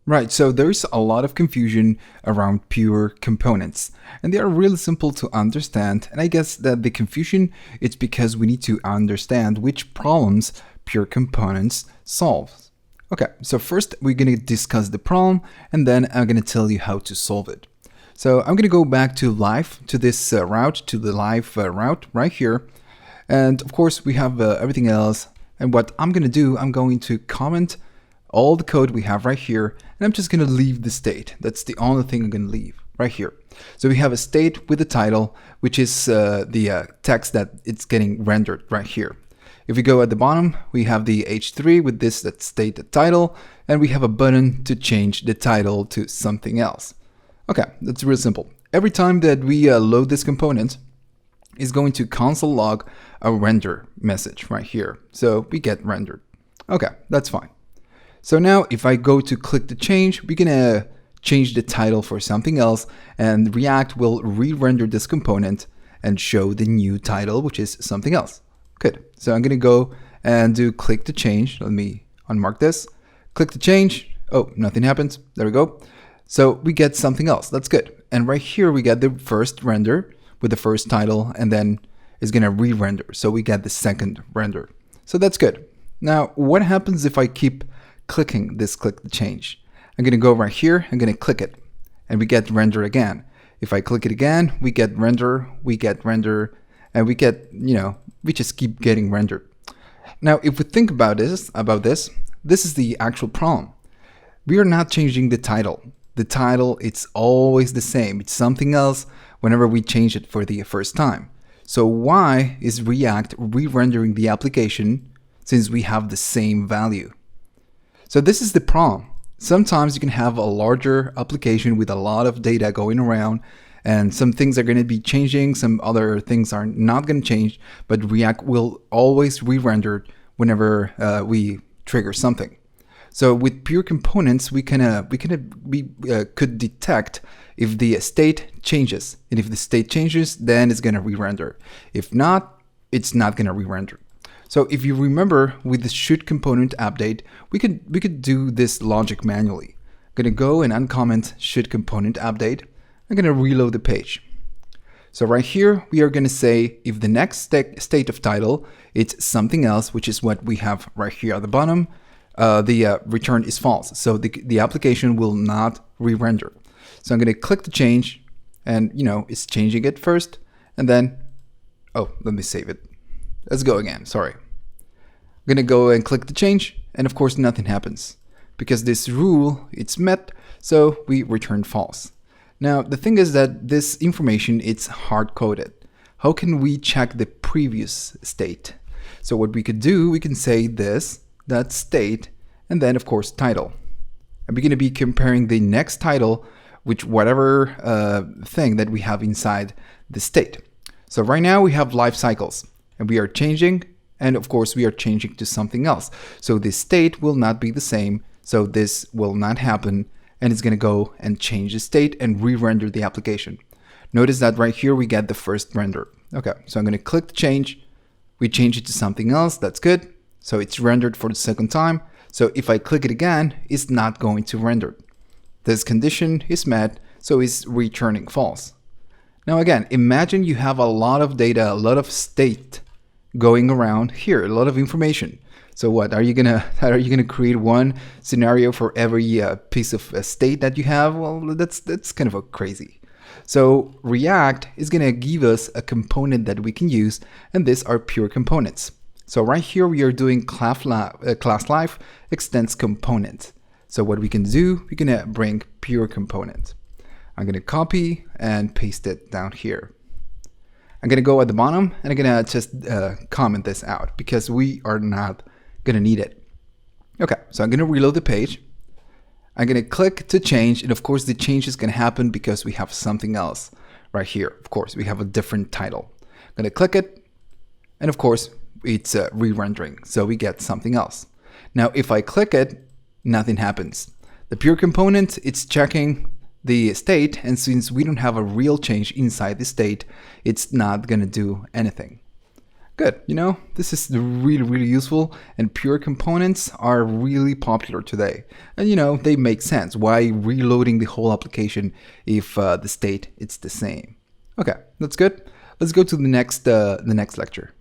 Right, so there's a lot of confusion around pure components, and they are really simple to understand. And I guess that the confusion it's because we need to understand which problems pure components solve. Okay, so first we're going to discuss the problem, and then I'm going to tell you how to solve it. So I'm going to go back to live, to this route, to the live route right here. And of course, we have everything else. And what I'm going to do, I'm going to comment all the code we have right here, and I'm just going to leave the state. That's the only thing I'm going to leave right here. So we have a state with the title, which is the text that it's getting rendered right here. If we go at the bottom, we have the H3 with this that state the title, and we have a button to change the title to something else. Okay, that's real simple. Every time that we load this component, it's going to console log a render message right here. So we get rendered. Okay, that's fine. So now if I go to click the change, we're gonna change the title for something else, and React will re-render this component and show the new title, which is something else. Good. So I'm gonna go and do click to change. Let me unmark this. Click to change. Oh, nothing happens. There we go. So we get something else. That's good. And right here we get the first render with the first title, and then it's gonna re-render. So we get the second render. So that's good. Now, what happens if I keep clicking this click to change? I'm going to go right here, I'm going to click it, and we get render again. If I click it again, we get render, and we get, we just keep getting rendered. Now, if we think about this is the actual problem. We are not changing the title. The title, it's always the same. It's something else whenever we change it for the first time. So why is React re-rendering the application since we have the same value? So this is the problem. Sometimes you can have a larger application with a lot of data going around, and some things are going to be changing, some other things are not going to change, but React will always re-render whenever we trigger something. So with pure components, we could detect if the state changes, and if the state changes, then it's going to re-render. If not, it's not going to re-render. So if you remember with the should component update, we could do this logic manually. I'm gonna go and uncomment should component update. I'm gonna reload the page. So right here, we are gonna say if the next state of title, it's something else, which is what we have right here at the bottom, the return is false. So the application will not re-render. So I'm gonna click the change, and it's changing it first, and then, oh, let me save it. Let's go again, sorry. I'm gonna go and click the change, and of course nothing happens because this rule, it's met, so we return false. Now, the thing is that this information, it's hard-coded. How can we check the previous state? So what we could do, we can say that state, and then of course title. And we're gonna be comparing the next title with whatever thing that we have inside the state. So right now we have life cycles. And we are changing, and of course we are changing to something else. So this state will not be the same, so this will not happen, and it's gonna go and change the state and re-render the application. Notice that right here we get the first render. Okay, so I'm gonna click the change, we change it to something else, that's good. So it's rendered for the second time. So if I click it again, it's not going to render. This condition is met, so it's returning false. Now again, imagine you have a lot of data, a lot of state going around here, a lot of information. So what are you gonna create one scenario for every piece of state that you have? Well, that's kind of crazy. So React is gonna give us a component that we can use, and these are pure components. So right here we are doing class life extends component. So what we can do, we're gonna bring pure component. I'm gonna copy and paste it down here. I'm gonna go at the bottom, and I'm gonna just comment this out because we are not gonna need it. Okay, so I'm gonna reload the page. I'm gonna click to change, and of course the change is gonna happen because we have something else right here. Of course, we have a different title. I'm gonna click it, and of course it's re-rendering, so we get something else. Now if I click it, nothing happens. The pure component, it's checking the state, and since we don't have a real change inside the state, it's not gonna do anything. Good. This is really, really useful, and pure components are really popular today. And they make sense. Why reloading the whole application if the state it's the same? Okay, that's good. Let's go to the next lecture.